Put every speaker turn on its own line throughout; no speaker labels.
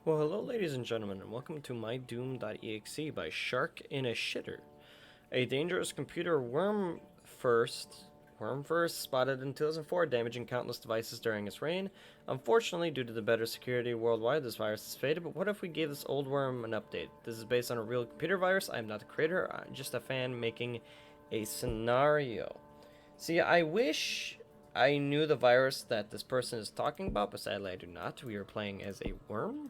Well, hello ladies and gentlemen, and welcome to MYDOOM.EXE by Shark in a Shitter. A dangerous computer worm first spotted in 2004, damaging countless devices during its reign. Unfortunately, due to the better security worldwide, this virus has faded, but what if we gave this old worm an update? This is based on a real computer virus. I am not the creator, I'm just a fan making a scenario. See, I wish I knew the virus that this person is talking about, but sadly I do not. We are playing as a worm.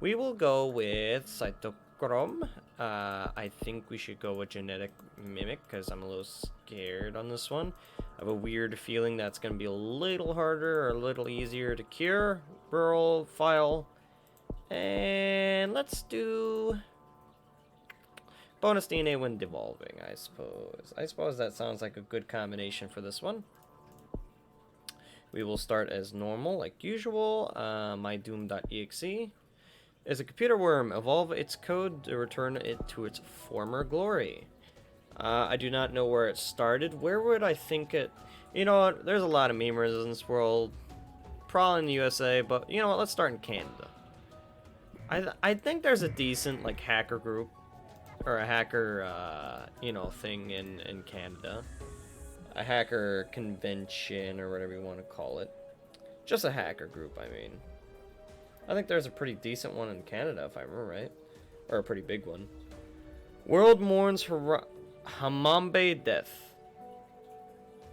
We will go with cytochrome. I think we should go with genetic mimic because I'm a little scared on this one. I have a weird feeling that's going to be a little harder or a little easier to cure. Rural file. And let's do bonus DNA when devolving, I suppose. I suppose that sounds like a good combination for this one. We will start as normal, like usual. MyDOOM.EXE. As a computer worm, evolve its code to return it to its former glory. I do not know where it started. Where would I think it... You know what? There's a lot of memers in this world. Probably in the USA, but you know what? Let's start in Canada. I think there's a decent, like, hacker group. Or a hacker, thing in Canada. A hacker convention, or whatever you want to call it. Just a hacker group, I mean. I think there's a pretty decent one in Canada, if I remember right. Or a pretty big one. World mourns for Hamambe death.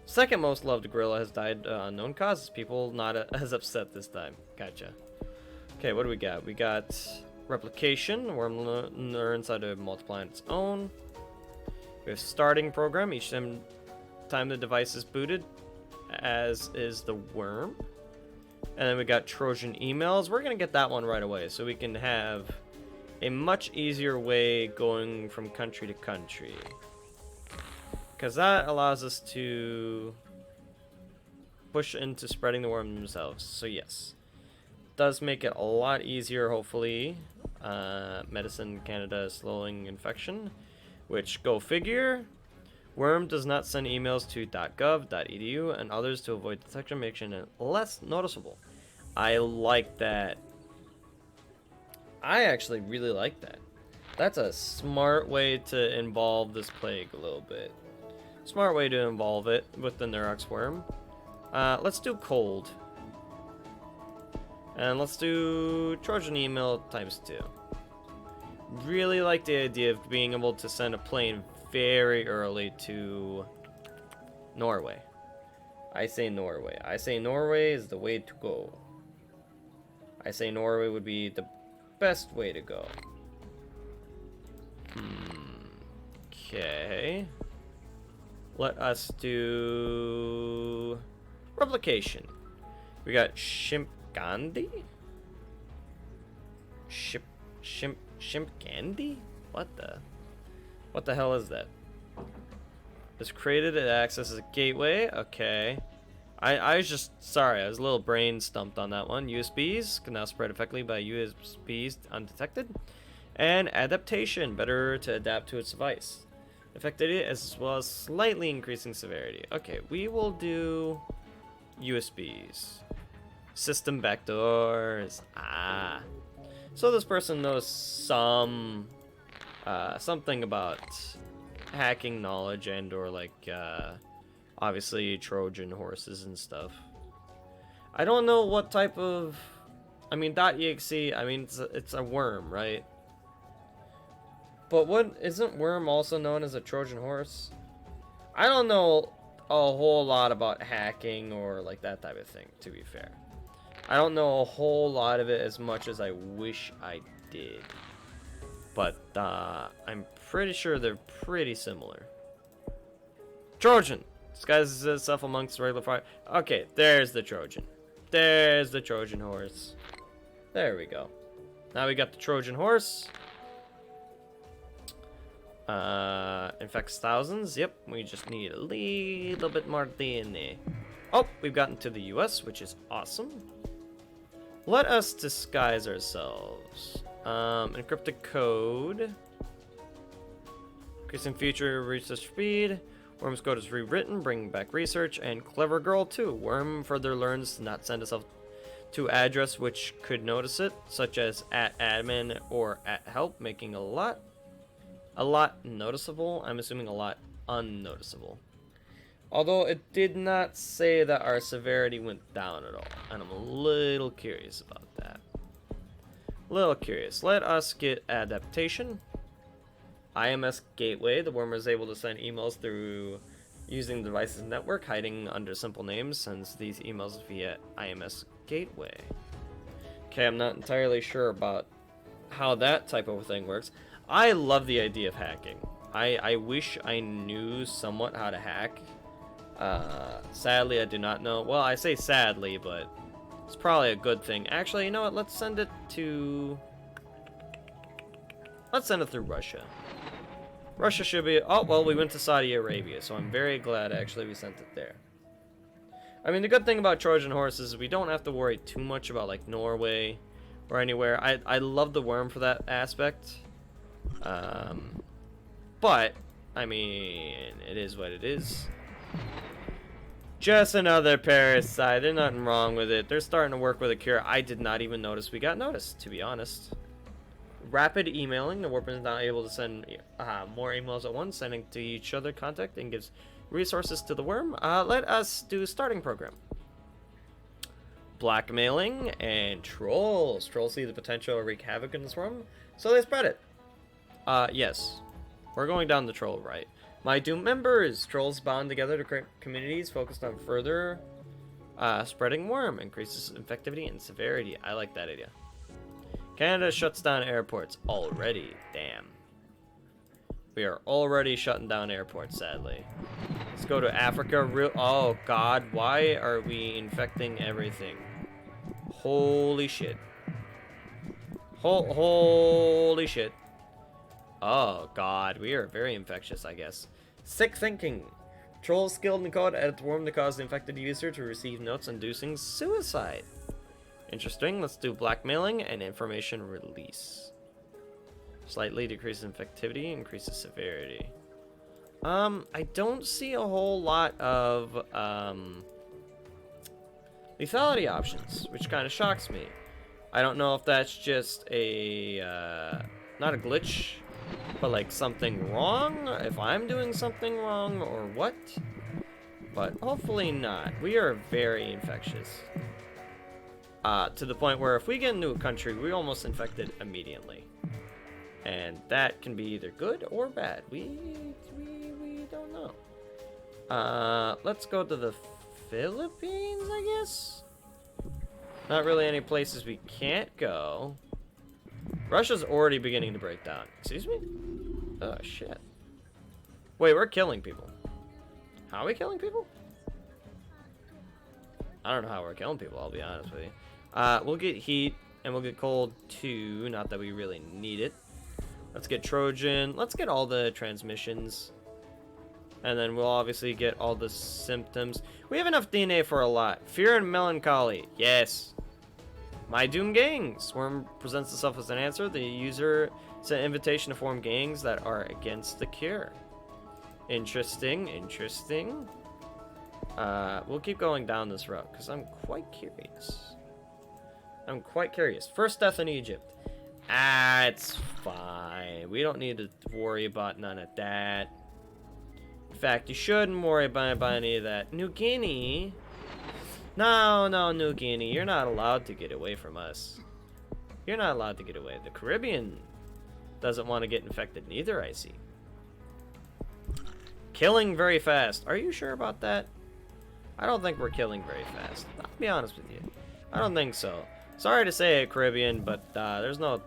Second most loved gorilla has died unknown causes. People not as upset this time. Gotcha. Okay, what do we got? We got replication. Worm learns how to multiply on its own. We have starting program. Each time the device is booted, as is the worm. And then we got Trojan emails. We're going to get that one right away so we can have a much easier way going from country to country. Because that allows us to push into spreading the worm themselves. So yes, does make it a lot easier, hopefully. Medicine Canada is slowing infection, which go figure. Worm does not send emails to .gov.edu and others to avoid detection, making it less noticeable. I like that. I actually really like that. That's a smart way to involve this plague a little bit. Smart way to involve it with the Neurox worm. Let's do cold. And let's do Trojan email ×2. Really like the idea of being able to send a plane very early to Norway. I say Norway. I say Norway is the way to go. I say Norway would be the best way to go. Okay. Let us do replication. We got Shimpgandi? Shimpgandi? What the hell is that? It's created and accesses a gateway. Okay. I was just sorry. I was a little brain stumped on that one. USBs can now spread effectively by USBs undetected. And adaptation, better to adapt to its device. Effectivity as well as slightly increasing severity. Okay, we will do USBs. System backdoors. So this person knows something about hacking knowledge and or like obviously Trojan horses and stuff. I don't know what type of, I mean .exe, I mean it's a worm, right? But what isn't worm also known as a Trojan horse? I don't know a whole lot about hacking or like that type of thing, to be fair. I don't know a whole lot of it as much as I wish I did. But I'm pretty sure they're pretty similar. Trojan disguises itself amongst regular fire. Okay, there's the Trojan. There's the Trojan horse. There we go. Now we got the Trojan horse. Infects thousands. Yep, we just need a little bit more DNA. Oh, we've gotten to the US, which is awesome. Let us disguise ourselves. Encrypted code. Increasing future research speed. Worm's code is rewritten, bringing back research, and clever girl too. Worm further learns to not send itself to address which could notice it, such as @admin or @help, making a lot noticeable. I'm assuming a lot unnoticeable. Although it did not say that our severity went down at all, and I'm a little curious about that. Little curious. Let us get adaptation. IMS gateway. The worm is able to send emails through using the device's network, hiding under simple names, sends these emails via IMS gateway. Okay, I'm not entirely sure about how that type of thing works. I love the idea of hacking. I wish I knew somewhat how to hack. Sadly, I do not know. Well, I say sadly, but it's probably a good thing. Actually, you know what? Let's send it through Russia. Russia should be... Oh, well, we went to Saudi Arabia, so I'm very glad, actually, we sent it there. I mean, the good thing about Trojan horses is we don't have to worry too much about, like, Norway or anywhere. I love the worm for that aspect. But, I mean, it is what it is. Just another parasite. There's nothing wrong with it. They're starting to work with a cure. I did not even notice we got noticed, to be honest. Rapid emailing. The worm is now able to send more emails at once, sending to each other contact, and gives resources to the worm. Let us do starting program. Blackmailing and trolls. Trolls see the potential to wreak havoc in this worm, so they spread it. Yes. We're going down the troll right. MYDOOM members. Trolls bond together to create communities focused on further spreading worm. Increases infectivity and severity. I like that idea. Canada shuts down airports already. Damn. We are already shutting down airports, sadly. Let's go to Africa. Oh, God. Why are we infecting everything? Holy shit. Holy shit. Oh, God. We are very infectious, I guess. Sick thinking. Trolls skilled in code edit the worm to cause the infected user to receive notes inducing suicide. Interesting. Let's do blackmailing and information release. Slightly decreases infectivity, increases severity. I don't see a whole lot of lethality options, which kind of shocks me. I don't know if that's just a not a glitch, but like something wrong, if I'm doing something wrong or what. But hopefully not. We are very infectious. To the point where if we get into a country, we're almost infected immediately. And that can be either good or bad. We don't know. Let's go to the Philippines, I guess? Not really any places we can't go. Russia's already beginning to break down. Excuse me? Oh, shit. Wait, we're killing people. How are we killing people? I don't know how we're killing people, I'll be honest with you. We'll get heat, and we'll get cold too. Not that we really need it. Let's get Trojan. Let's get all the transmissions. And then we'll obviously get all the symptoms. We have enough DNA for a lot. Fear and melancholy. Yes. MYDOOM gangs. Worm presents itself as an answer. The user sent an invitation to form gangs that are against the cure. Interesting. Interesting. We'll keep going down this route because I'm quite curious. I'm quite curious. First death in Egypt. It's fine. We don't need to worry about none of that. In fact, you shouldn't worry about any of that. New Guinea? No, New Guinea. You're not allowed to get away from us. You're not allowed to get away. The Caribbean doesn't want to get infected neither, I see. Killing very fast. Are you sure about that? I don't think we're killing very fast. I'll be honest with you. I don't think so. Sorry to say it, Caribbean, but there's no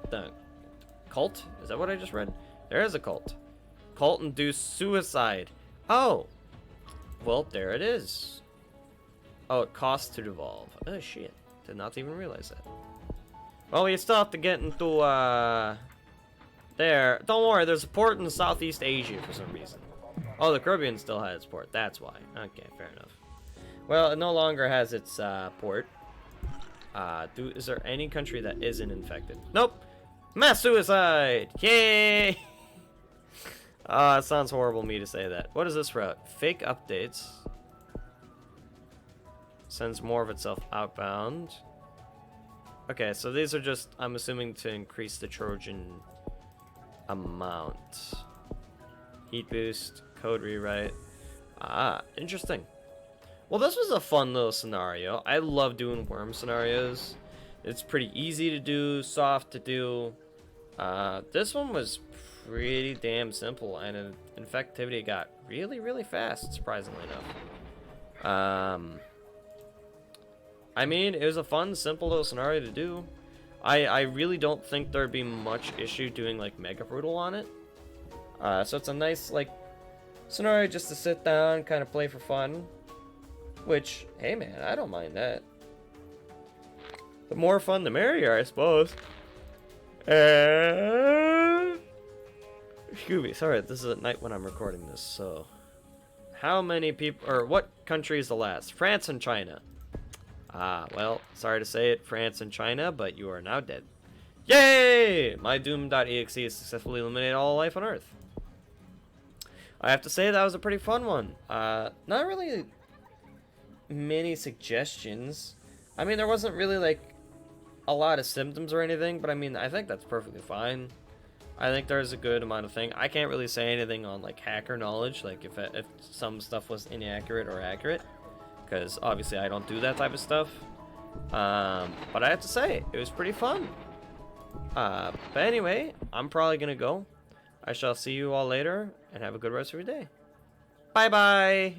cult. Is that what I just read? There is a cult. Cult-induced suicide. Oh. Well, there it is. Oh, it costs to devolve. Oh, shit. Did not even realize that. Well, we still have to get into, there. Don't worry, there's a port in Southeast Asia for some reason. Oh, the Caribbean still has its port. That's why. Okay, fair enough. Well, it no longer has its port. Is there any country that isn't infected? Nope. Mass suicide! Yay! It sounds horrible of me to say that. What is this route? Fake updates. Sends more of itself outbound. Okay, so these are just, I'm assuming, to increase the Trojan amount. Heat boost, code rewrite. Ah, interesting. Well, this was a fun little scenario. I love doing worm scenarios. It's pretty easy to do, soft to do. This one was pretty damn simple, and infectivity got really, really fast, surprisingly enough. I mean, it was a fun, simple little scenario to do. I really don't think there'd be much issue doing, like, Mega Brutal on it. So it's a nice, like, scenario just to sit down, kind of play for fun. Which, hey man, I don't mind that. The more fun, the merrier, I suppose. Excuse me, sorry, this is at night when I'm recording this, so... How many people, or what country is the last? France and China. Ah, well, sorry to say it, France and China, but you are now dead. Yay! MYDOOM.EXE has successfully eliminated all life on Earth. I have to say that was a pretty fun one. Not really many suggestions. I mean, there wasn't really, like, a lot of symptoms or anything, but I mean, I think that's perfectly fine. I think there's a good amount of thing. I can't really say anything on, like, hacker knowledge, like, if some stuff was inaccurate or accurate, because obviously I don't do that type of stuff. But I have to say, it was pretty fun. But anyway, I'm probably gonna go. I shall see you all later, and have a good rest of your day. Bye-bye!